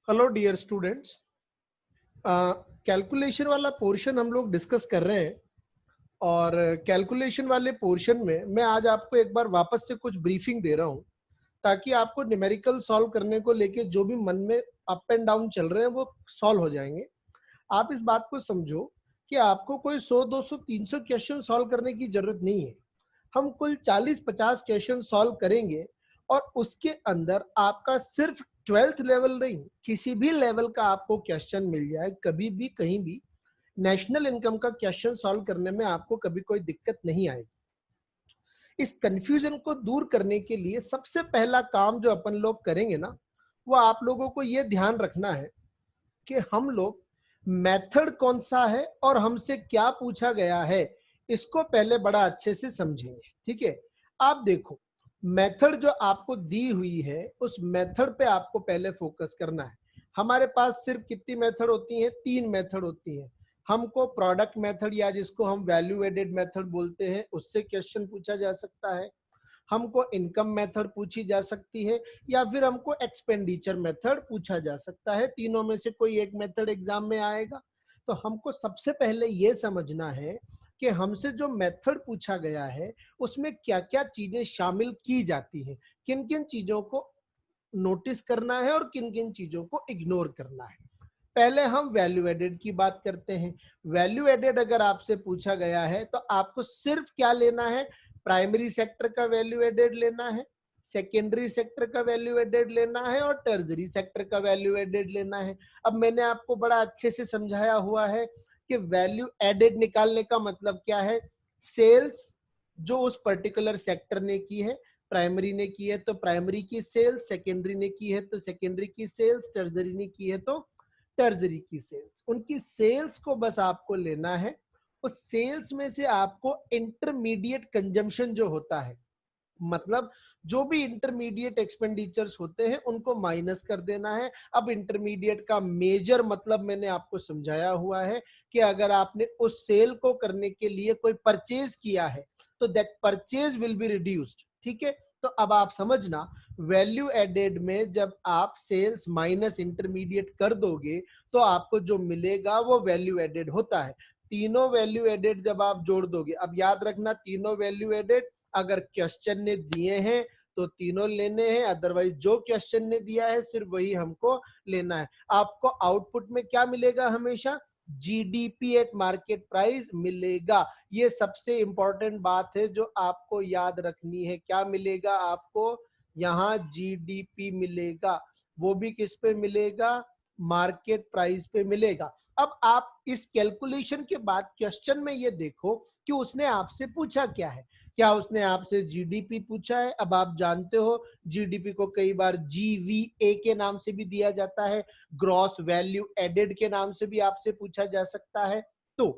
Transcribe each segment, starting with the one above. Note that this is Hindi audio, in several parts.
हेलो डियर स्टूडेंट्स, कैलकुलेशन वाला पोर्शन हम लोग डिस्कस कर रहे हैं और कैलकुलेशन वाले पोर्शन में मैं आज आपको एक बार वापस से कुछ ब्रीफिंग दे रहा हूं ताकि आपको न्यूमेरिकल सॉल्व करने को लेके जो भी मन में अप एंड डाउन चल रहे हैं वो सॉल्व हो जाएंगे। आप इस बात को समझो कि आपको कोई 100, 200, 300 क्वेश्चन सॉल्व करने की जरूरत नहीं है। हम कुल 40-50 क्वेश्चन सॉल्व करेंगे और उसके अंदर आपका सिर्फ 12th लेवल नहीं, किसी भी लेवल का आपको क्वेश्चन मिल जाए, कभी भी कहीं भी नेशनल इनकम का क्वेश्चन सॉल्व करने में आपको कभी कोई दिक्कत नहीं आएगी। इस कंफ्यूजन को दूर करने के लिए सबसे पहला काम जो अपन लोग करेंगे ना, वो आप लोगों को ये ध्यान रखना है कि हम लोग मेथड कौन सा है और हमसे क्या पूछा गया है, इसको पहले बड़ा अच्छे से समझेंगे। ठीक है, आप देखो, मेथड जो आपको दी हुई है उस मेथड पे आपको पहले फोकस करना है। हमारे पास सिर्फ कितनी मेथड होती हैं? 3 मेथड होती हैं। हमको प्रोडक्ट मेथड या जिसको हम वैल्यू एडेड मेथड बोलते हैं उससे क्वेश्चन पूछा जा सकता है, हमको इनकम मेथड पूछी जा सकती है, या फिर हमको एक्सपेंडिचर मेथड पूछा जा सकता है। तीनों में से कोई एक मेथड एग्जाम में आएगा। तो हमको सबसे पहले ये समझना है कि हमसे जो मेथड पूछा गया है उसमें क्या क्या चीजें शामिल की जाती हैं, किन किन चीजों को नोटिस करना है और किन किन चीजों को इग्नोर करना है। पहले हम वैल्यू एडेड की बात करते हैं। वैल्यू एडेड अगर आपसे पूछा गया है तो आपको सिर्फ क्या लेना है? प्राइमरी सेक्टर का वैल्यू एडेड लेना है, सेकेंडरी सेक्टर का वैल्यू एडेड लेना है और टर्जरी सेक्टर का वैल्यू एडेड लेना है। अब मैंने आपको बड़ा अच्छे से समझाया हुआ है कि वैल्यू एडेड निकालने का मतलब क्या है। सेल्स जो उस पर्टिकुलर सेक्टर ने की है, प्राइमरी ने की है तो प्राइमरी की सेल्स, सेकेंडरी ने की है तो सेकेंडरी की सेल्स, टर्जरी ने की है तो टर्जरी की सेल्स। उनकी सेल्स को बस आपको लेना है। उस सेल्स में से आपको इंटरमीडिएट कंजम्पशन जो होता है, मतलब जो भी इंटरमीडिएट एक्सपेंडिचर्स होते हैं उनको माइनस कर देना है। अब इंटरमीडिएट का मेजर मतलब मैंने आपको समझाया हुआ है कि अगर आपने उस सेल को करने के लिए कोई परचेज किया है तो that purchase will be reduced. ठीक है, तो अब आप समझना, वैल्यू एडेड में जब आप सेल्स माइनस इंटरमीडिएट कर दोगे तो आपको जो मिलेगा वो वैल्यू एडेड होता है। तीनों वैल्यू एडेड जब आप जोड़ दोगे, अब याद रखना तीनों वैल्यू एडेड अगर क्वेश्चन ने दिए हैं तो तीनों लेने हैं, अदरवाइज जो क्वेश्चन ने दिया है सिर्फ वही हमको लेना है। आपको आउटपुट में क्या मिलेगा? हमेशा जीडीपी एट मार्केट प्राइस मिलेगा। ये सबसे इंपॉर्टेंट बात है जो आपको याद रखनी है। क्या मिलेगा आपको? यहाँ जीडीपी मिलेगा। वो भी किस पे मिलेगा? मार्केट प्राइस पे मिलेगा। अब आप इस कैलकुलेशन के बाद क्वेश्चन में ये देखो कि उसने आपसे पूछा क्या है। क्या उसने आपसे जीडीपी पूछा है? अब आप जानते हो जीडीपी को कई बार जीवीए के नाम से भी दिया जाता है, ग्रॉस वैल्यू एडेड के नाम से भी आपसे पूछा जा सकता है। तो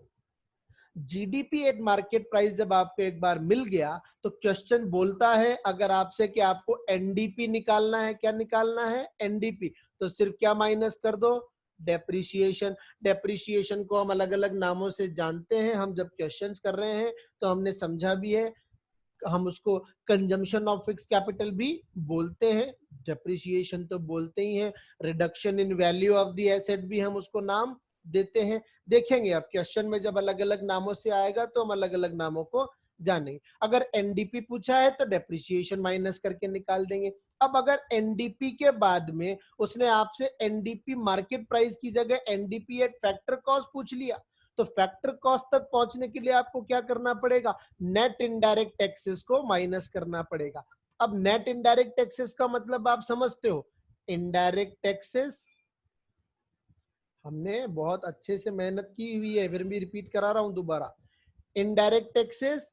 जीडीपी एट मार्केट प्राइस जब आपको एक बार मिल गया तो क्वेश्चन बोलता है अगर आपसे कि आपको एनडीपी निकालना है। क्या निकालना है? एनडीपी। तो सिर्फ क्या माइनस कर दो? डेप्रिसिएशन। डेप्रिसिएशन को हम अलग अलग नामों से जानते हैं, हम जब क्वेश्चंस कर रहे हैं तो हमने समझा भी है। हम उसको कंजम्पशन ऑफ फिक्स कैपिटल भी बोलते हैं, डेप्रिसिएशन तो बोलते ही हैं। Reduction in value of the asset भी हम उसको नाम देते हैं। देखेंगे अब क्वेश्चन में जब अलग अलग नामों से आएगा तो हम अलग अलग नामों को जानेंगे। अगर एनडीपी पूछा है तो डेप्रिसिएशन माइनस करके निकाल देंगे। अब अगर एनडीपी के बाद में उसने आपसे एनडीपी मार्केट प्राइस की जगह एनडीपी एट फैक्टर कॉस्ट पूछ लिया तो फैक्टर कॉस्ट तक पहुंचने के लिए आपको क्या करना पड़ेगा? नेट इनडायरेक्ट टैक्सेस को माइनस करना पड़ेगा। अब नेट इनडायरेक्ट टैक्सेस का मतलब आप समझते हो। इनडायरेक्ट टैक्सेस हमने बहुत अच्छे से मेहनत की हुई है, फिर भी रिपीट करा रहा हूं दोबारा। इनडायरेक्ट टैक्सेस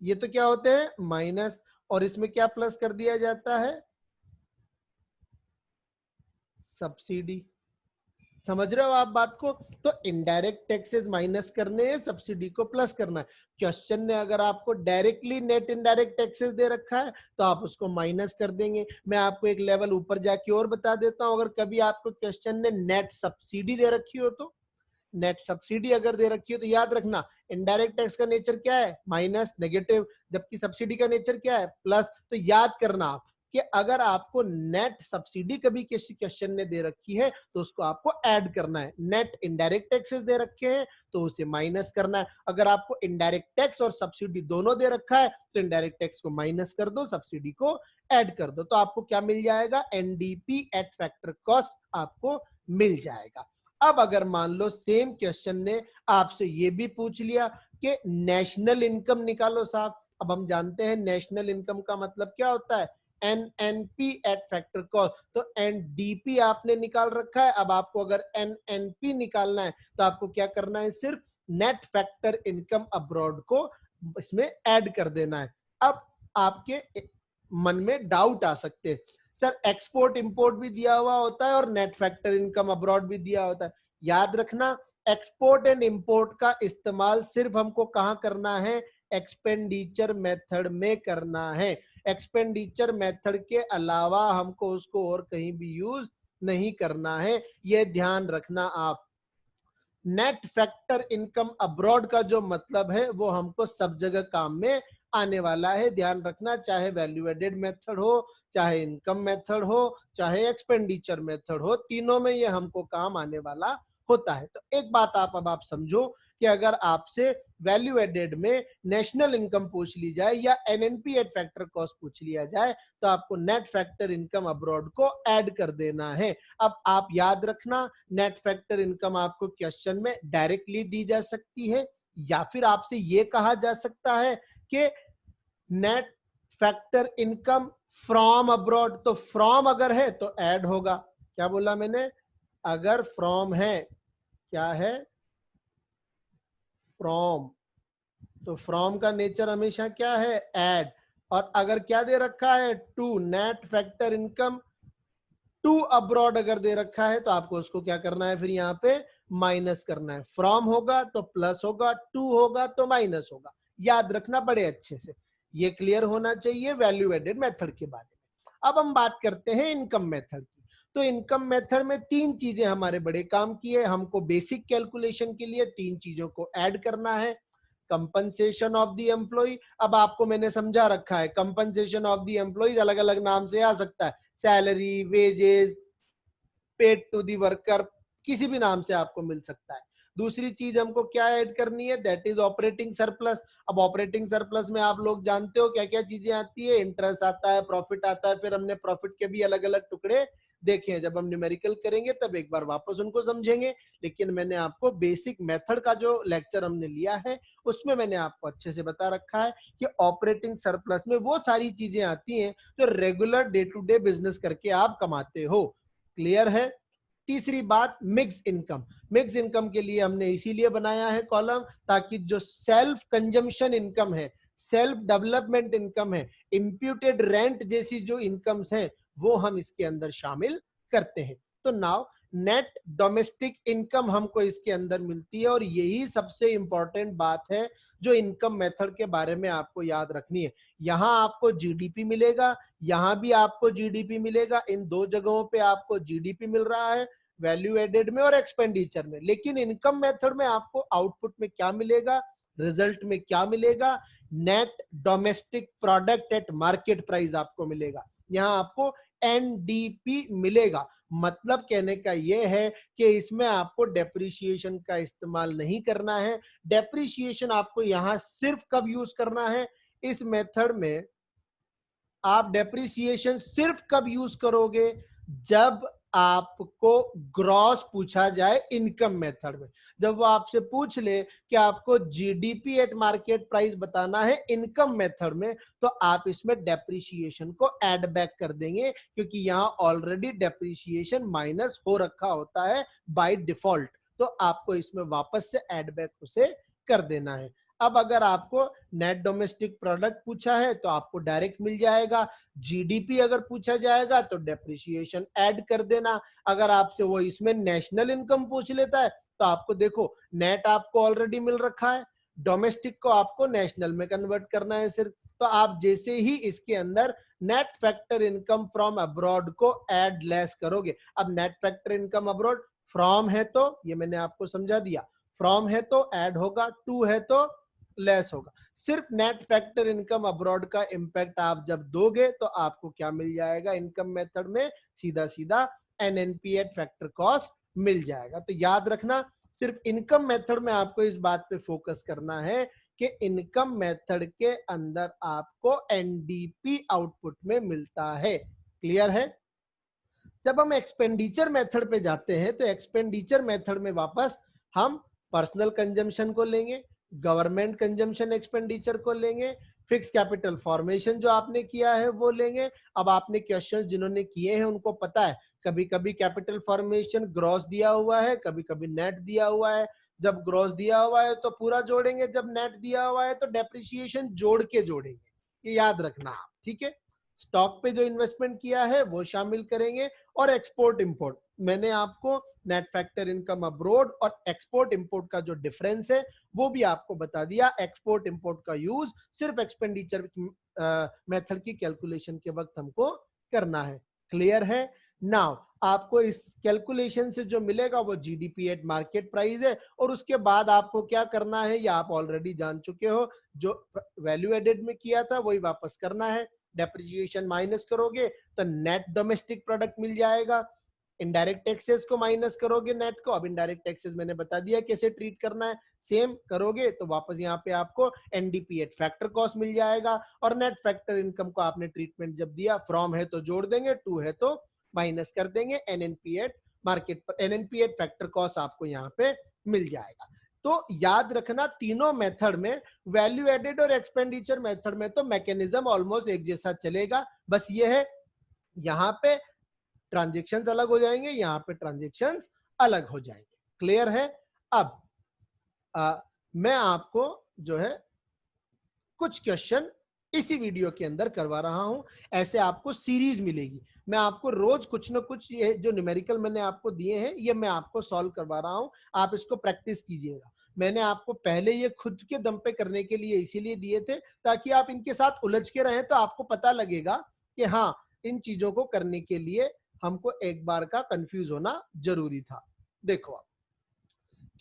ये तो क्या होते हैं? माइनस, और इसमें क्या प्लस कर दिया जाता है? सब्सिडी। समझ रहे हो आप बात को? तो इनडायरेक्ट टैक्सेस माइनस करने हैं, सब्सिडी को प्लस करना है। क्वेश्चन ने अगर आपको डायरेक्टली नेट इनडायरेक्ट टैक्सेस दे रखा है तो आप उसको माइनस कर देंगे। मैं आपको एक लेवल ऊपर जाके और बता देता हूं, अगर कभी आपको क्वेश्चन ने नेट सब्सिडी दे रखी हो तो, नेट सब्सिडी अगर दे रखी हो तो याद रखना इनडायरेक्ट टैक्स का नेचर क्या है? माइनस, नेगेटिव, जबकि सब्सिडी का नेचर क्या है? प्लस। तो याद करना आप कि अगर आपको नेट सब्सिडी कभी किसी क्वेश्चन ने दे रखी है तो उसको आपको ऐड करना है, नेट इनडायरेक्ट टैक्सेस दे रखे हैं तो उसे माइनस करना है। अगर आपको इनडायरेक्ट टैक्स और सब्सिडी दोनों दे रखा है तो इनडायरेक्ट टैक्स को माइनस कर दो, सब्सिडी को ऐड कर दो, तो आपको क्या मिल जाएगा, एनडीपी एट फैक्टर कॉस्ट आपको मिल जाएगा। अब अगर मान लो सेम क्वेश्चन ने आपसे ये भी पूछ लिया कि नेशनल इनकम निकालो साहब। अब हम जानते हैं नेशनल इनकम का मतलब क्या होता है, एनएनपी एट फैक्टर कॉस्ट, तो एनडीपी आपने निकाल रखा है। अब आपको अगर एनएनपी निकालना है तो आपको क्या करना है, सिर्फ नेट फैक्टर इनकम अब्रॉड को इसमें ऐड कर देना है। अब आपके मन में डाउट आ सकते हैं, सर एक्सपोर्ट इंपोर्ट भी दिया हुआ होता है और नेट फैक्टर इनकम अब्रॉड भी दिया होता है। याद रखना, एक्सपोर्ट एंड इंपोर्ट का इस्तेमाल सिर्फ हमको कहां करना है, एक्सपेंडिचर मेथड में करना है। एक्सपेंडिचर मेथड के अलावा हमको उसको और कहीं भी यूज नहीं करना है, ये ध्यान रखना आप। नेट फैक्टर इनकम अब्रॉड का जो मतलब है वो हमको सब जगह काम में आने वाला है, ध्यान रखना, चाहे वैल्यू एडेड मेथड हो, चाहे इनकम मेथड हो, चाहे एक्सपेंडिचर मेथड हो, तीनों में ये हमको काम आने वाला होता है। तो एक बात आप समझो कि अगर आपसे वैल्यू एडेड में नेशनल इनकम पूछ ली जाए या एनएनपी एट फैक्टर कॉस्ट पूछ लिया जाए तो आपको नेट फैक्टर इनकम अब्रॉड को ऐड कर देना है। अब आप याद रखना, नेट फैक्टर इनकम आपको क्वेश्चन में डायरेक्टली दी जा सकती है या फिर आपसे ये कहा जा सकता है कि net factor income from abroad, तो फ्रॉम अगर है तो ऐड होगा। क्या बोला मैंने, अगर फ्रॉम है, क्या है, फ्रॉम, तो फ्रॉम का नेचर हमेशा क्या है, ऐड। और अगर क्या दे रखा है, to net factor income to abroad अगर दे रखा है तो आपको उसको क्या करना है, फिर यहाँ पे माइनस करना है। फ्रॉम होगा तो प्लस होगा, टू होगा तो माइनस होगा, याद रखना बड़े अच्छे से, ये क्लियर होना चाहिए वैल्यू एडेड मेथड के बारे में। अब हम बात करते हैं इनकम मेथड की। तो इनकम मेथड में तीन चीजें हमारे बड़े काम की है, हमको बेसिक कैलकुलेशन के लिए तीन चीजों को ऐड करना है। कंपनसेशन ऑफ द एम्प्लॉय, अब आपको मैंने समझा रखा है, कंपनसेशन ऑफ द एम्प्लॉयज अलग अलग नाम से आ सकता है, salary, wages, paid to the worker, किसी भी नाम से आपको मिल सकता है। दूसरी चीज हमको क्या ऐड करनी है, दैट इज ऑपरेटिंग सरप्लस। अब ऑपरेटिंग सरप्लस में आप लोग जानते हो क्या क्या चीजें आती है, इंटरेस्ट आता है, प्रॉफिट आता है, फिर हमने प्रॉफिट के भी अलग अलग टुकड़े देखे हैं, जब हम न्यूमेरिकल करेंगे तब एक बार वापस उनको समझेंगे। लेकिन मैंने आपको बेसिक मेथड का जो लेक्चर हमने लिया है उसमें मैंने आपको अच्छे से बता रखा है कि ऑपरेटिंग सरप्लस में वो सारी चीजें आती हैं जो regular day to day business करके आप कमाते हो। क्लियर है। तीसरी बात, मिक्स इनकम। मिक्स इनकम के लिए हमने इसीलिए बनाया है कॉलम, ताकि जो सेल्फ कंजम्पशन इनकम है, सेल्फ डेवलपमेंट इनकम है, इंप्यूटेड रेंट जैसी जो इनकम्स हैं वो हम इसके अंदर शामिल करते हैं। तो नाउ नेट डोमेस्टिक इनकम हमको इसके अंदर मिलती है, और यही सबसे इंपॉर्टेंट बात है जो इनकम मेथड के बारे में आपको याद रखनी है। यहां आपको जीडीपी मिलेगा, यहां भी आपको जीडीपी मिलेगा, इन दो जगहों पे आपको जीडीपी मिल रहा है, वैल्यू एडेड में और एक्सपेंडिचर में। लेकिन इनकम मेथड में आपको आउटपुट में क्या मिलेगा, रिजल्ट में क्या मिलेगा, net domestic product at market price आपको मिलेगा, यहाँ आपको एनडीपी मिलेगा। मतलब कहने का यह है कि इसमें आपको डेप्रिसिएशन का इस्तेमाल नहीं करना है। डेप्रिसिएशन आपको यहां सिर्फ कब यूज करना है, इस मेथड में आप डेप्रिसिएशन सिर्फ कब यूज करोगे, जब आपको ग्रॉस पूछा जाए इनकम मेथड में। जब वो आपसे पूछ ले कि आपको जीडीपी एट मार्केट प्राइस बताना है इनकम मेथड में, तो आप इसमें डेप्रिसिएशन को ऐड बैक कर देंगे, क्योंकि यहां ऑलरेडी डेप्रिसिएशन माइनस हो रखा होता है बाय डिफॉल्ट, तो आपको इसमें वापस से ऐड बैक उसे कर देना है। अब अगर आपको नेट डोमेस्टिक प्रोडक्ट पूछा है तो आपको डायरेक्ट मिल जाएगा, जीडीपी अगर पूछा जाएगा तो डेप्रिसिएशन ऐड कर देना। अगर आपसे वो इसमें नेशनल इनकम पूछ लेता है तो आपको देखो नेट आपको ऑलरेडी मिल रखा है, डोमेस्टिक को आपको नेशनल में कन्वर्ट करना है सिर्फ। तो आप जैसे ही इसके अंदर net factor income from abroad को ऐड लेस करोगे, अब net factor income abroad from है तो ये मैंने आपको समझा दिया, फ्रॉम है तो ऐड होगा, टू है तो लेस होगा। सिर्फ नेट फैक्टर इनकम अब्रॉड का इंपैक्ट आप जब दोगे तो आपको क्या मिल जाएगा, इनकम मेथड में सीधा सीधा एनएनपी एट फैक्टर कॉस्ट मिल जाएगा। तो याद रखना, सिर्फ इनकम मेथड में आपको इस बात पे फोकस करना है कि इनकम मेथड के अंदर आपको एनडीपी आउटपुट में मिलता है। क्लियर है? जब हम एक्सपेंडिचर मेथड पे जाते हैं तो एक्सपेंडिचर मेथड में वापस हम पर्सनल कंजम्पशन को लेंगे, गवर्नमेंट कंजम्पशन एक्सपेंडिचर को लेंगे, फिक्स कैपिटल फॉर्मेशन जो आपने किया है वो लेंगे। अब आपने क्वेश्चंस जिन्होंने किए हैं उनको पता है, कभी कभी कैपिटल फॉर्मेशन ग्रॉस दिया हुआ है, कभी कभी नेट दिया हुआ है। जब ग्रॉस दिया हुआ है तो पूरा जोड़ेंगे, जब नेट दिया हुआ है तो डेप्रिसिएशन जोड़ के जोड़ेंगे, ये याद रखना आप। ठीक है, स्टॉक पे जो इन्वेस्टमेंट किया है वो शामिल करेंगे, और एक्सपोर्ट इंपोर्ट मैंने आपको नेट फैक्टर इनकम अब्रोड और एक्सपोर्ट इंपोर्ट का जो डिफरेंस है वो भी आपको बता दिया। एक्सपोर्ट इंपोर्ट का यूज सिर्फ एक्सपेंडिचर मेथड की कैलकुलेशन के वक्त हमको करना है। क्लियर है? नाउ आपको इस कैलकुलेशन से जो मिलेगा वो जीडीपी एट मार्केट प्राइस है, और उसके बाद आपको क्या करना है ये आप ऑलरेडी जान चुके हो, जो वैल्यू एडेड में किया था वही वापस करना है। डेप्रिसिएशन माइनस करोगे तो नेट डोमेस्टिक प्रोडक्ट मिल जाएगा, इनडायरेक्ट टैक्सेस को माइनस करोगे नेट को। अब इनडायरेक्ट टैक्सेस मैंने बता दिया कैसे ट्रीट करना है, सेम करोगे तो वापस यहाँ पे आपको एनडीपी एट फैक्टर कॉस्ट मिल जाएगा, और नेट फैक्टर इनकम को आपने ट्रीटमेंट जब दिया, फ्रॉम है तो जोड़ देंगे, टू है तो माइनस कर देंगे, एनएनपी एट मार्केट पर एनएनपी एट फैक्टर कॉस्ट आपको यहाँ पे मिल जाएगा। तो याद रखना, तीनों मेथड में, वैल्यू एडेड और एक्सपेंडिचर मेथड में तो मैकेनिज्म ऑलमोस्ट एक जैसा चलेगा, बस ये है यहां पे ट्रांजेक्शन्स अलग हो जाएंगे, यहां पे ट्रांजेक्शन्स अलग हो जाएंगे। क्लियर है? अब मैं आपको जो है कुछ क्वेश्चन इसी वीडियो के अंदर करवा रहा हूं, ऐसे आपको सीरीज मिलेगी। मैं आपको रोज कुछ ना कुछ, ये जो न्यूमेरिकल मैंने आपको दिए हैं ये मैं आपको सॉल्व करवा रहा हूं, आप इसको प्रैक्टिस कीजिएगा। मैंने आपको पहले ये खुद के दम पे करने के लिए इसीलिए दिए थे ताकि आप इनके साथ उलझ के रहें, तो आपको पता लगेगा कि हाँ, इन चीजों को करने के लिए हमको एक बार का कंफ्यूज होना जरूरी था। देखो आप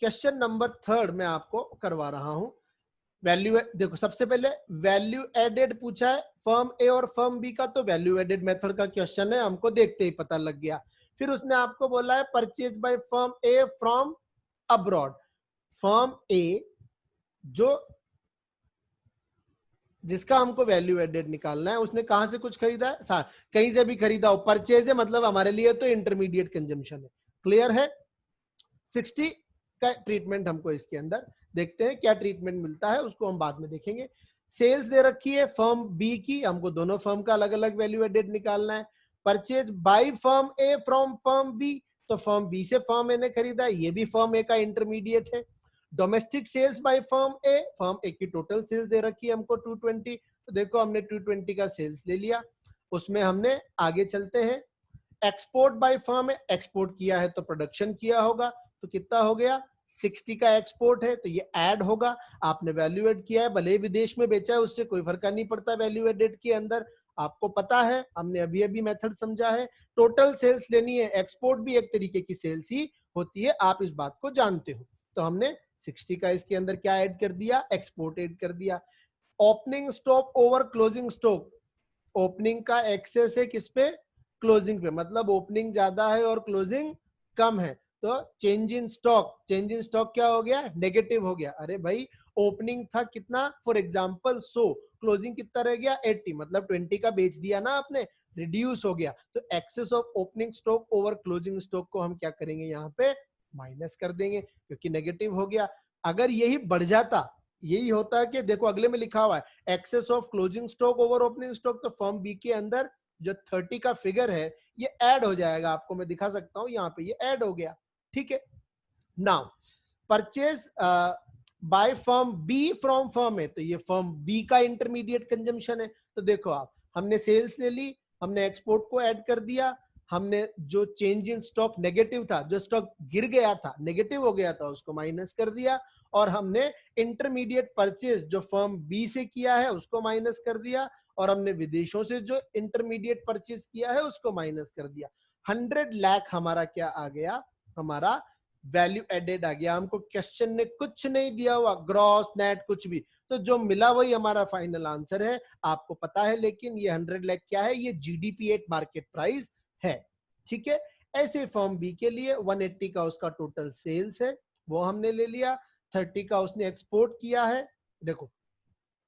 क्वेश्चन नंबर 3 मैं आपको करवा रहा हूं। वैल्यू, देखो सबसे पहले वैल्यू एडेड पूछा है फर्म ए और फर्म बी का, तो वैल्यू एडेड मेथड का क्वेश्चन है, हमको देखते ही पता लग गया। फिर उसने आपको बोला है purchase by firm A from abroad. Firm A जो जिसका हमको वैल्यू एडेड निकालना है, उसने कहां से कुछ खरीदा है, कहीं से भी खरीदा हो, परचेज है मतलब हमारे लिए तो इंटरमीडिएट कंजम्पशन है। क्लियर है? 60 का ट्रीटमेंट हमको इसके अंदर देखते हैं, क्या ट्रीटमेंट मिलता है उसको हम बाद में देखेंगे। सेल्स दे रखी है फर्म बी की, हमको दोनों फर्म का अलग अलग वैल्यू एडेड निकालना है। Purchase by firm A from firm B, तो फर्म बी से फर्म ए ने खरीदा है, ये भी फर्म ए का इंटरमीडिएट है। डोमेस्टिक सेल्स बाय फर्म ए की टोटल सेल्स दे रखी है हमको 220, तो देखो हमने 220 का सेल्स ले लिया, उसमें हमने आगे चलते हैं। एक्सपोर्ट बाय फर्म, एक्सपोर्ट किया है तो प्रोडक्शन किया होगा, तो कितना हो गया 60 का एक्सपोर्ट है, तो ये ऐड होगा। आपने वैल्यू एड किया है, भले ही विदेश में बेचा है उससे कोई फर्क नहीं पड़ता, वैल्यू एडेड के अंदर आपको पता है, हमने अभी अभी मेथड समझा है। टोटल सेल्स लेनी है, एक्सपोर्ट भी एक तरीके की सेल्स ही होती है, आप इस बात को जानते हो। तो हमने 60 का इसके अंदर क्या ऐड कर दिया, एक्सपोर्ट ऐड कर दिया। Opening stock over closing stock, opening का एक्सेस है किस पे, क्लोजिंग पे, मतलब ओपनिंग ज्यादा है और क्लोजिंग कम है, तो change in stock, change in stock क्या हो गया, नेगेटिव हो गया। अरे भाई ओपनिंग था कितना, फॉर एग्जांपल 100, क्लोजिंग कितना रह गया 80, मतलब 20 का बेच दिया ना आपने, रिड्यूस हो गया। तो excess of opening stock over closing stock को हम क्या करेंगे, यहाँ पे माइनस कर देंगे क्योंकि नेगेटिव हो गया। अगर यही बढ़ जाता, यही होता है कि देखो अगले में लिखा हुआ है excess of closing stock over opening stock, तो फर्म बी के अंदर जो 30 का फिगर है ये ऐड हो जाएगा, आपको मैं दिखा सकता हूं, यहाँ पे ये ऐड हो गया। ठीक है, now purchase by firm B from firm है, तो ये फर्म बी का इंटरमीडिएट कंजम्पशन है। तो देखो आप, हमने सेल्स ले ली, हमने एक्सपोर्ट को ऐड कर दिया, हमने जो चेंज इन स्टॉक नेगेटिव था, जो स्टॉक गिर गया था, नेगेटिव हो गया था, उसको माइनस कर दिया, और हमने इंटरमीडिएट परचेज जो फर्म बी से किया है उसको माइनस कर दिया, और हमने विदेशों से जो इंटरमीडिएट परचेज किया है उसको माइनस कर दिया। 100 लाख हमारा क्या आ गया, हमारा वैल्यू एडेड आ गया। हमको क्वेश्चन ने कुछ नहीं दिया हुआ, ग्रॉस नेट कुछ भी, तो जो मिला वही हमारा फाइनल आंसर है, आपको पता है। लेकिन ये 100 लाख क्या है, ये जीडीपी एट मार्केट प्राइस है, ठीक है। ऐसे फर्म बी के लिए 180 का उसका टोटल सेल्स है, वो हमने ले लिया। 30 का उसने एक्सपोर्ट किया है। देखो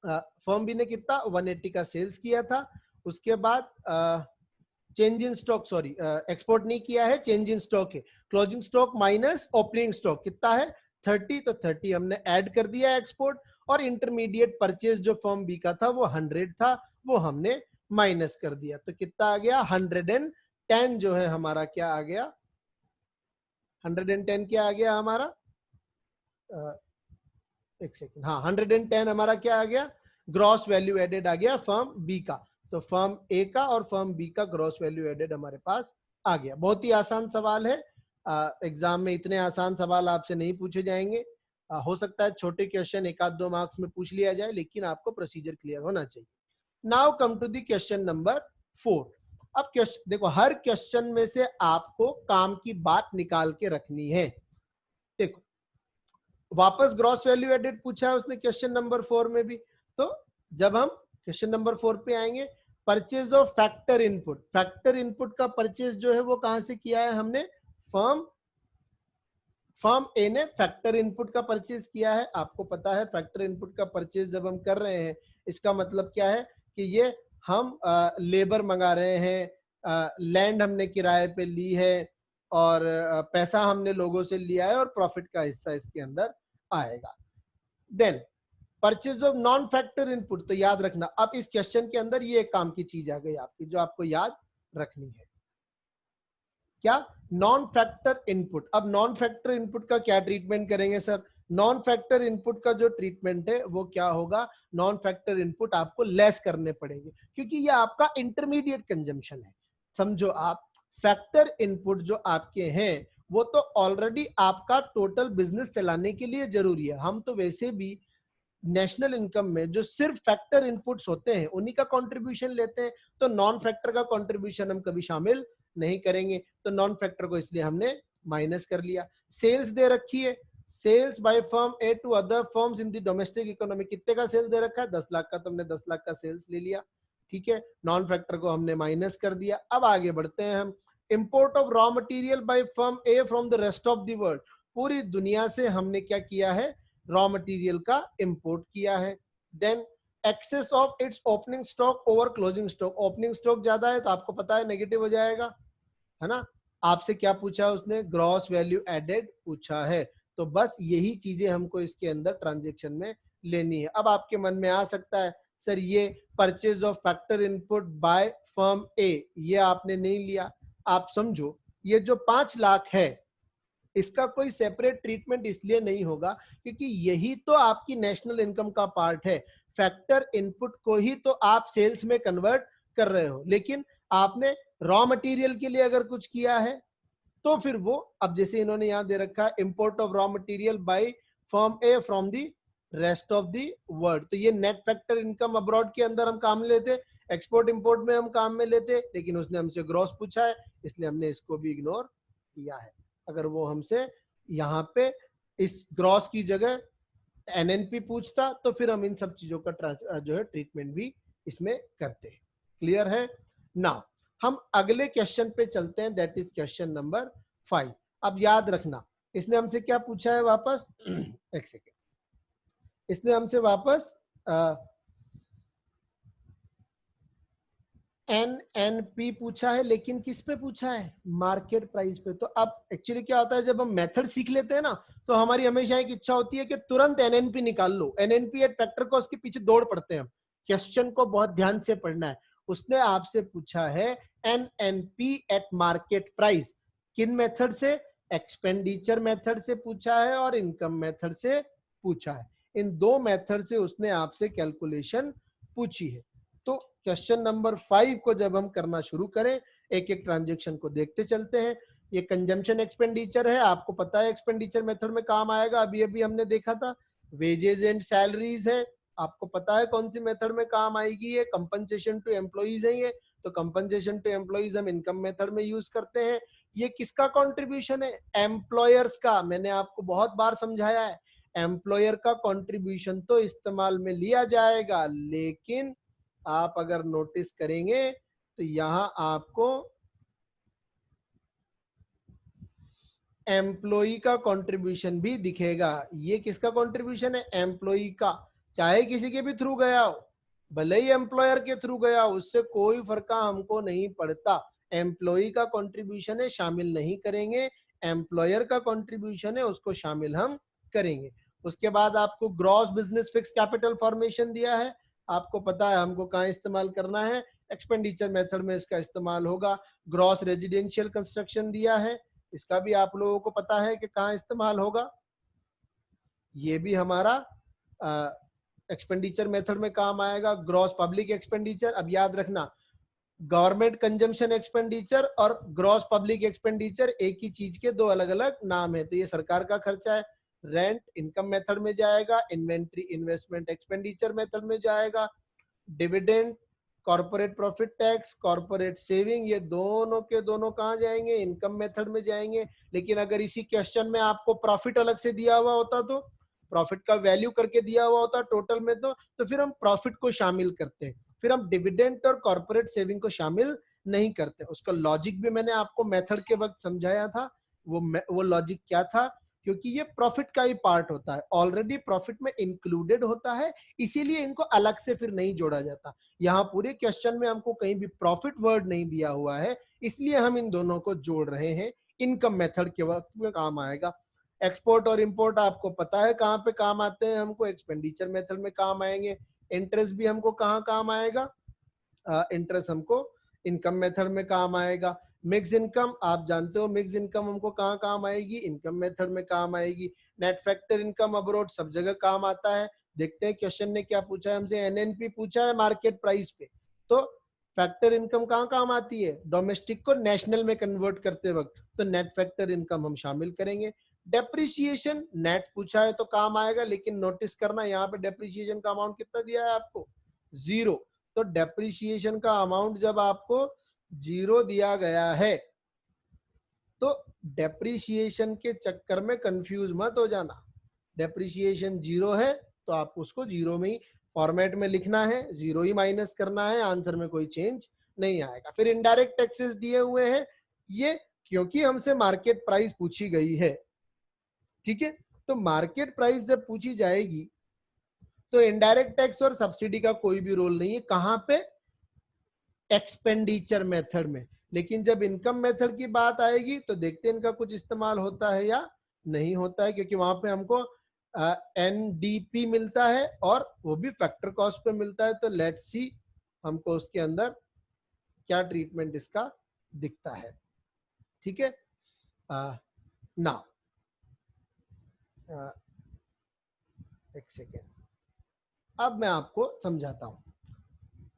फर्म बी ने कितना 180 का सेल्स किया था। उसके बाद change in stock, sorry export नहीं किया है, चेंज इन स्टॉक है। Closing stock minus opening stock कितना है 30, तो 30 हमने ऐड कर दिया एक्सपोर्ट। और इंटरमीडिएट परचेज जो फर्म बी का था वो 100 था, वो हमने माइनस कर दिया। तो कितना आ गया 110 जो है हमारा, क्या आ गया 110 क्या आ गया हमारा, एक सेकंड, हाँ 110 हमारा क्या आ गया, ग्रॉस वैल्यू एडेड आ गया फर्म बी का। तो फर्म ए का और फर्म बी का ग्रॉस वैल्यू एडेड हमारे पास आ गया। बहुत ही आसान सवाल है, एग्जाम में इतने आसान सवाल आपसे नहीं पूछे जाएंगे। हो सकता है छोटे क्वेश्चन एक आध दो मार्क्स में पूछ लिया जाए, लेकिन आपको प्रोसीजर क्लियर होना चाहिए। Now come to the question number 4। अब क्वेश्चन देखो, हर क्वेश्चन में से आपको काम की बात निकाल के रखनी है। देखो वापस ग्रॉस वैल्यू एडेड पूछा है उसने क्वेश्चन नंबर 4 में भी। तो जब हम क्वेश्चन नंबर 4 पे आएंगे, purchase of factor input, factor input का परचेज जो है वो कहां से किया है हमने, फर्म ए ने फैक्टर इनपुट का परचेज किया है। आपको पता है फैक्टर इनपुट का परचेज जब हम कर रहे हैं, इसका मतलब क्या है कि ये हम लेबर मंगा रहे हैं, लैंड हमने किराए पे ली है, और पैसा हमने लोगों से लिया है, और प्रॉफिट का हिस्सा इसके अंदर आएगा। Then purchase of non factor input, तो याद रखना अब इस क्वेश्चन के अंदर ये एक काम की चीज आ गई आपकी, जो आपको याद रखनी है, क्या, नॉन फैक्टर इनपुट। अब नॉन फैक्टर इनपुट का क्या ट्रीटमेंट करेंगे सर, नॉन फैक्टर इनपुट का जो ट्रीटमेंट है वो क्या होगा, नॉन फैक्टर इनपुट आपको लेस करने पड़ेंगे, क्योंकि ये आपका इंटरमीडिएट कंजम्पशन है। समझो आप, फैक्टर इनपुट जो आपके हैं वो तो ऑलरेडी आपका टोटल बिजनेस चलाने के लिए जरूरी है। हम तो वैसे भी नेशनल इनकम में जो सिर्फ फैक्टर इनपुट्स होते हैं उन्हीं का कंट्रीब्यूशन लेते हैं, तो नॉन फैक्टर का कंट्रीब्यूशन हम कभी शामिल नहीं करेंगे। तो नॉन फैक्टर को इसलिए हमने माइनस कर लिया। सेल्स दे रखी है, sales by firm A to other firms in the domestic economy, कितने का सेल दे रखा है 10 लाख का, तो हमने 10 लाख का सेल्स ले लिया, ठीक है। नॉन फैक्टर को हमने माइनस कर दिया। अब आगे बढ़ते हैं हम, import of raw material by firm A from the rest of the world, पूरी दुनिया से हमने क्या किया है, रॉ मटेरियल का इंपोर्ट किया है। Then excess of its opening stock over closing stock, opening stock ज्यादा है तो आपको पता है नेगेटिव हो जाएगा, है ना। आपसे क्या पूछा उसने, ग्रॉस वैल्यू एडेड पूछा है। तो बस यही चीजें हमको इसके अंदर ट्रांजेक्शन में लेनी है। अब आपके मन में आ सकता है सर ये purchase of factor input by firm A ये आपने नहीं लिया। आप समझो ये जो 5 लाख है इसका कोई सेपरेट ट्रीटमेंट इसलिए नहीं होगा क्योंकि यही तो आपकी नेशनल इनकम का पार्ट है। फैक्टर इनपुट को ही तो आप सेल्स में कन्वर्ट कर रहे हो, लेकिन आपने रॉ मटेरियल के लिए अगर कुछ किया है तो फिर वो, अब जैसे इन्होंने यहां दे रखा है import of raw material by firm A from the rest of the world, तो ये नेट फैक्टर इनकम अब्रॉड के अंदर हम काम लेते, एक्सपोर्ट इंपोर्ट में हम काम में लेते, लेकिन उसने हमसे ग्रॉस पूछा है इसलिए हमने इसको भी इग्नोर किया है। अगर वो हमसे यहाँ पे इस ग्रॉस की जगह एनएनपी पूछता तो फिर हम इन सब चीजों का जो है ट्रीटमेंट भी इसमें करते हैं। क्लियर है ना। हम अगले क्वेश्चन पे चलते हैं, दैट इज क्वेश्चन नंबर 5। अब याद रखना इसने हमसे क्या पूछा है वापस एक सेकेंड, इसने हमसे वापस एनएनपी पूछा है, लेकिन किस पे पूछा है, मार्केट प्राइस पे। तो अब एक्चुअली क्या होता है, जब हम मेथड सीख लेते हैं ना तो हमारी हमेशा एक इच्छा होती है कि तुरंत एनएनपी निकाल लो, एनएनपी एट फैक्टर को उसके पीछे दौड़ पड़ते हैं हम। क्वेश्चन को बहुत ध्यान से पढ़ना है। उसने आपसे पूछा है एनएनपी एट मार्केट प्राइस, किन मेथड से, एक्सपेंडिचर मेथड से पूछा है और इनकम मेथड से पूछा है। इन दो मेथड से उसने आपसे कैलकुलेशन पूछी है। तो क्वेश्चन नंबर 5 को जब हम करना शुरू करें, एक एक ट्रांजेक्शन को देखते चलते हैं। ये कंजम्पशन एक्सपेंडिचर है, आपको पता है एक्सपेंडिचर मेथड में काम आएगा, अभी अभी हमने देखा था। वेजेस एंड सैलरीज है, आपको पता है कौन सी मेथड में काम आएगी, ये कंपनसेशन टू एम्प्लॉइज है, ये तो कंपनसेशन टू एम्प्लॉइज हम इनकम मेथड में यूज करते हैं। ये किसका कंट्रीब्यूशन है, एम्प्लॉयर्स का। मैंने आपको बहुत बार समझाया है एम्प्लॉयर का कंट्रीब्यूशन तो इस्तेमाल में लिया जाएगा, लेकिन आप अगर नोटिस करेंगे तो यहां आपको एम्प्लॉई का कंट्रीब्यूशन भी दिखेगा। ये किसका कंट्रीब्यूशन है? एम्प्लॉई का। चाहे किसी के भी थ्रू गया हो, भले ही एम्प्लॉयर के थ्रू गया हो, उससे कोई फर्क हमको नहीं पड़ता। एम्प्लॉई का कंट्रीब्यूशन है, शामिल नहीं करेंगे। एम्प्लॉयर का कंट्रीब्यूशन है, उसको शामिल हम करेंगे। उसके बाद आपको gross business fix capital formation दिया है। आपको पता है हमको कहाँ इस्तेमाल करना है, एक्सपेंडिचर मेथड में इसका इस्तेमाल होगा। ग्रॉस रेजिडेंशियल कंस्ट्रक्शन दिया है, इसका भी आप लोगों को पता है कि कहाँ इस्तेमाल होगा। ये भी हमारा एक्सपेंडिचर मेथड में काम आएगा। ग्रॉस पब्लिक एक्सपेंडिचर, अब याद रखना, गवर्नमेंट कंजम्पशन एक्सपेंडिचर और ग्रॉस पब्लिक एक्सपेंडिचर एक ही चीज के दो अलग अलग नाम है। तो ये सरकार का खर्चा है, रेंट इनकम मेथड में जाएगा, इन्वेंट्री इन्वेस्टमेंट एक्सपेंडिचर मेथड में जाएगा, dividend, corporate profit tax, corporate saving, ये दोनों के दोनों कहाँ जाएंगे? इनकम मेथड में जाएंगे। लेकिन अगर इसी क्वेश्चन में आपको प्रॉफिट अलग से दिया हुआ होता, तो प्रॉफिट का वैल्यू करके दिया हुआ होता टोटल में, तो फिर हम प्रॉफिट को शामिल करते हैं, फिर हम डिविडेंड और कॉर्पोरेट सेविंग को शामिल नहीं करते। उसका लॉजिक भी मैंने आपको मेथड के वक्त समझाया था। वो लॉजिक क्या था? क्योंकि ये प्रॉफिट का ही पार्ट होता है, ऑलरेडी प्रॉफिट में इंक्लूडेड होता है, इसीलिए इनको अलग से फिर नहीं जोड़ा जाता। यहाँ पूरे क्वेश्चन में हमको कहीं भी प्रॉफिट वर्ड नहीं दिया हुआ है, इसलिए हम इन दोनों को जोड़ रहे हैं। इनकम मेथड के वक्त में काम आएगा। एक्सपोर्ट और इंपोर्ट आपको पता है कहाँ पे काम आते हैं, हमको एक्सपेंडिचर मेथड में काम आएंगे। इंटरेस्ट भी हमको कहाँ काम आएगा? इंटरेस्ट हमको इनकम मेथड में काम आएगा। मिक्स इनकम आप जानते हो, मिक्स इनकम हमको कहाँ काम आएगी? इनकम मेथड में काम आएगी। नेट फैक्टर इनकम अब्रॉड सब जगह काम आता है। देखते हैं क्वेश्चन ने क्या पूछा है हमसे, एनएनपी पूछा है मार्केट प्राइस पे, तो फैक्टर इनकम कहाँ काम आती है? डोमेस्टिक को नेशनल में कन्वर्ट करते वक्त, तो नेट फैक्टर इनकम हम शामिल करेंगे। डेप्रिसिएशन नेट पूछा है तो काम आएगा, लेकिन नोटिस करना यहाँ पे डेप्रिसिएशन का अमाउंट कितना दिया है आपको? 0। तो डेप्रिसिएशन का अमाउंट जब आपको 0 दिया गया है, तो डेप्रिसिएशन के चक्कर में कंफ्यूज मत हो जाना। डेप्रिसिएशन 0 है तो आपको उसको 0 में ही फॉर्मेट में लिखना है, 0 ही माइनस करना है, आंसर में कोई चेंज नहीं आएगा। फिर इनडायरेक्ट टैक्सेस दिए हुए हैं, ये क्योंकि हमसे मार्केट प्राइस पूछी गई है, ठीक है। तो मार्केट प्राइस जब पूछी जाएगी तो इनडायरेक्ट टैक्स और सब्सिडी का कोई भी रोल नहीं है। कहां पे? एक्सपेंडिचर मेथड में। लेकिन जब इनकम मेथड की बात आएगी तो देखते हैं इनका कुछ इस्तेमाल होता है या नहीं होता है, क्योंकि वहां पे हमको एनडीपी मिलता है और वो भी फैक्टर कॉस्ट पे मिलता है। तो लेट्स सी हमको उसके अंदर क्या ट्रीटमेंट इसका दिखता है, ठीक है। नाउ एक सेकेंड, अब मैं आपको समझाता हूं।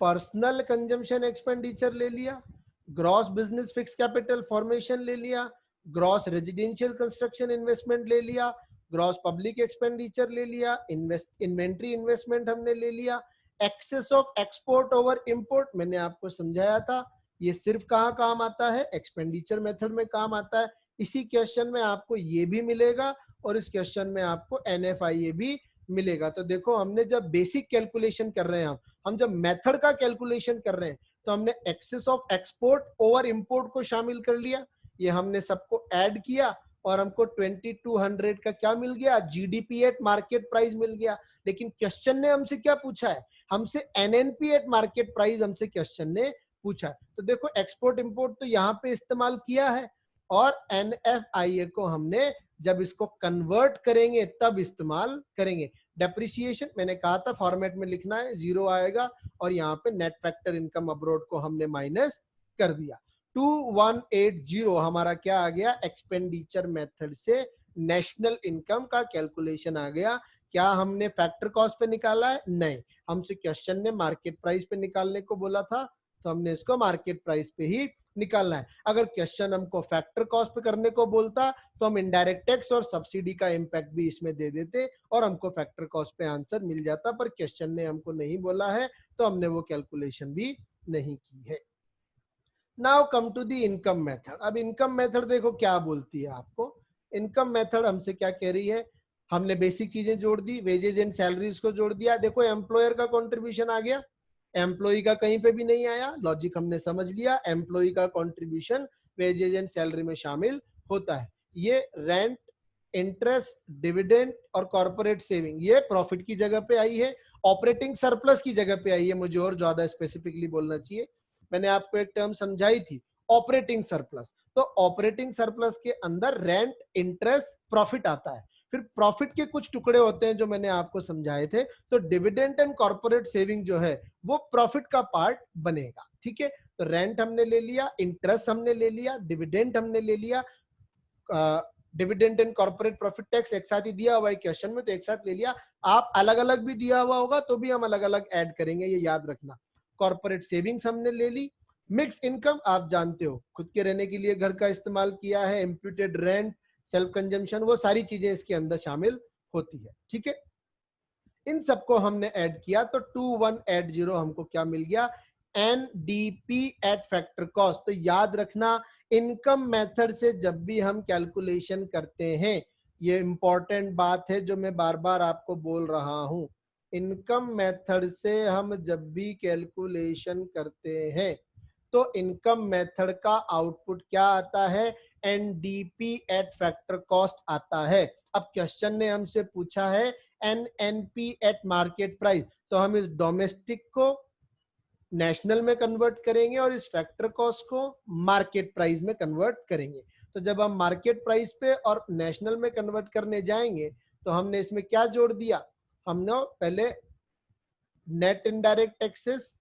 पर्सनल कंजम्पशन एक्सपेंडिचर ले लिया, gross business fix capital formation ले लिया, ग्रॉस रेजिडेंशियल कंस्ट्रक्शन इन्वेस्टमेंट ले लिया, ग्रॉस पब्लिक एक्सपेंडिचर ले लिया, इन्वेंट्री इन्वेस्टमेंट हमने ले लिया, excess of export over import मैंने आपको समझाया था। ये सिर्फ कहाँ काम आता है? एक्सपेंडिचर मेथड में काम आता है। इसी क्वेश्चन में आपको ये भी मिलेगा और इस क्वेश्चन में आपको एनएफआईए भी मिलेगा। तो देखो, हमने जब बेसिक कैलकुलेशन कर रहे हैं, हम जब मेथड का कैलकुलेशन कर रहे हैं, तो हमने excess of export over import को शामिल कर लिया, ये हमने सबको ऐड किया और हमको 2200 का क्या मिल गया? जीडीपी एट मार्केट प्राइस मिल गया। लेकिन क्वेश्चन ने हमसे क्या पूछा है? हमसे एनएनपी एट मार्केट प्राइस हमसे क्वेश्चन ने पूछा है। तो देखो, एक्सपोर्ट इंपोर्ट तो यहाँ पे इस्तेमाल किया है और एनएफआईए को हमने जब इसको कन्वर्ट करेंगे तब इस्तेमाल करेंगे। डेप्रिसिएशन मैंने कहा था फॉर्मेट में लिखना है, 0 आएगा और यहाँ पे नेट फैक्टर इनकम अब्रॉड को हमने माइनस कर दिया। 2180 हमारा क्या आ गया? एक्सपेंडिचर मेथड से नेशनल इनकम का कैलकुलेशन आ गया। क्या हमने फैक्टर कॉस्ट पे निकाला है? नहीं, हमसे क्वेश्चन ने मार्केट प्राइस पे निकालने को बोला था, तो हमने इसको मार्केट प्राइस पे ही निकालना है। अगर क्वेश्चन हमको फैक्टर कॉस्ट पे करने को बोलता तो हम इनडायरेक्ट टैक्स और सब्सिडी का इम्पैक्ट भी इसमें दे देते और हमको फैक्टर कॉस्ट पे आंसर मिल जाता, पर क्वेश्चन ने हमको नहीं बोला है तो हमने वो कैलकुलेशन भी नहीं की है। Now come to the income method. अब इनकम मेथड देखो क्या बोलती है आपको। इनकम मेथड हमसे क्या कह रही है? हमने बेसिक चीजें जोड़ दी, वेजेज एंड सैलरीज को जोड़ दिया। देखो एम्प्लॉयर का कंट्रीब्यूशन आ गया, एम्प्लॉय का कहीं पे भी नहीं आया, लॉजिक हमने समझ लिया। एम्प्लॉय का कंट्रीब्यूशन वेजेज एंड सैलरी में शामिल होता है। ये रेंट, इंटरेस्ट, डिविडेंड और कॉर्पोरेट सेविंग ये प्रॉफिट की जगह पे आई है, ऑपरेटिंग सरप्लस की जगह पे आई है। मुझे और ज्यादा स्पेसिफिकली बोलना चाहिए, मैंने आपको एक टर्म समझाई थी, ऑपरेटिंग सरप्लस। तो ऑपरेटिंग सरप्लस के अंदर रेंट, इंटरेस्ट, प्रॉफिट आता है। फिर प्रॉफिट के कुछ टुकड़े होते हैं जो मैंने आपको समझाए थे। तो डिविडेंड एंड कॉर्पोरेट सेविंग जो है वो प्रॉफिट का पार्ट बनेगा। ठीक है, तो रेंट हमने ले लिया, इंटरेस्ट हमने ले लिया, डिविडेंड हमने ले लिया, dividend and corporate profit tax एक साथ ही दिया हुआ है क्वेश्चन में, तो एक साथ ले लिया। आप अलग अलग भी दिया हुआ होगा तो भी हम अलग अलग ऐड करेंगे, ये याद रखना। कॉर्पोरेट सेविंग्स हमने ले ली। मिक्स इनकम आप जानते हो, खुद के रहने के लिए घर का इस्तेमाल किया है, इम्प्यूटेड रेंट, सेल्फ कंजम्पशन, वो सारी चीजें इसके अंदर शामिल होती है। ठीक है, इन सबको हमने ऐड किया तो 2180 हमको क्या मिल गया, एनडीपी एट फैक्टर कॉस्ट। तो याद रखना, इनकम मेथड से जब भी हम कैलकुलेशन करते हैं, ये इंपॉर्टेंट बात है जो मैं बार बार आपको बोल रहा हूं, इनकम मेथड से हम जब भी कैलकुलेशन करते हैं तो इनकम मेथड का आउटपुट क्या आता है, एनडीपी एट फैक्टर कॉस्ट आता है। अब क्वेश्चन ने हमसे पूछा है एनएनपी एट मार्केट प्राइस, तो हम इस डोमेस्टिक को नेशनल में कन्वर्ट करेंगे और इस फैक्टर कॉस्ट को मार्केट प्राइस में कन्वर्ट करेंगे। तो जब हम मार्केट प्राइस पे और नेशनल में कन्वर्ट करने जाएंगे तो हमने इसमें क्या जोड़ दिया, हमने पहले नेट इनडायरेक्ट टैक्सेस।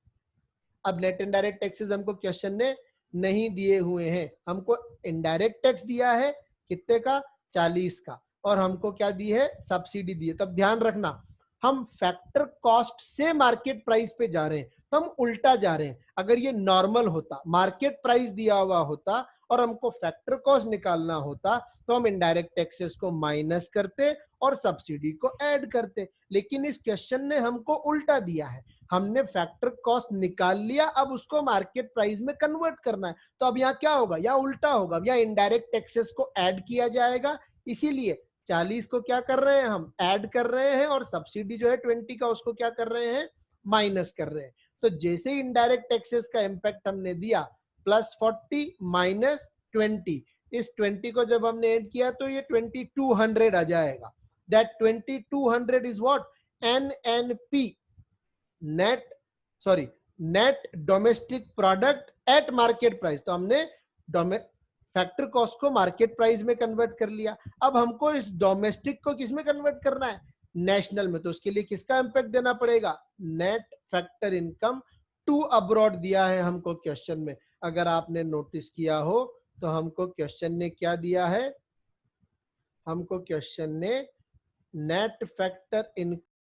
अब नेट इनडायरेक्ट टैक्सेस हमको क्वेश्चन ने नहीं दिए हुए हैं, हमको इनडायरेक्ट टैक्स दिया है कितने का, 40 का, और हमको क्या दी है, सब्सिडी दी है। तब ध्यान रखना, हम फैक्टर कॉस्ट से मार्केट प्राइस पे जा रहे हैं तो हम उल्टा जा रहे हैं। अगर ये नॉर्मल होता, मार्केट प्राइस दिया हुआ होता और हमको फैक्टर कॉस्ट निकालना होता तो हम इनडायरेक्ट टैक्सेस को माइनस करते और सब्सिडी को ऐड करते, लेकिन इस क्वेश्चन ने हमको उल्टा दिया है। हमने फैक्टर कॉस्ट निकाल लिया, अब उसको मार्केट प्राइस में कन्वर्ट करना है। तो अब यहाँ क्या होगा, या उल्टा होगा, या इनडायरेक्ट टैक्सेस को ऐड किया जाएगा। इसीलिए 40 को क्या कर रहे हैं, हम ऐड कर रहे हैं, और सब्सिडी जो है 20 का उसको क्या कर रहे हैं, माइनस कर रहे हैं। तो जैसे ही इनडायरेक्ट टैक्सेस का इंपैक्ट हमने दिया, +40 -20, इस 20 को जब हमने ऐड किया तो ये 2200 आ जाएगा। That 2200 is what, NNP, net domestic product at market price. तो हमने फैक्टर कॉस्ट को मार्केट प्राइस में कन्वर्ट कर लिया। अब हमको इस डोमेस्टिक को किस में कन्वर्ट करना है, नेशनल में। तो उसके लिए किसका इंपैक्ट देना पड़ेगा, net factor income to abroad दिया है हमको क्वेश्चन में। अगर आपने नोटिस किया हो तो हमको क्वेश्चन ने क्या दिया है, हमको क्वेश्चन ने नेट फैक्टर इनकम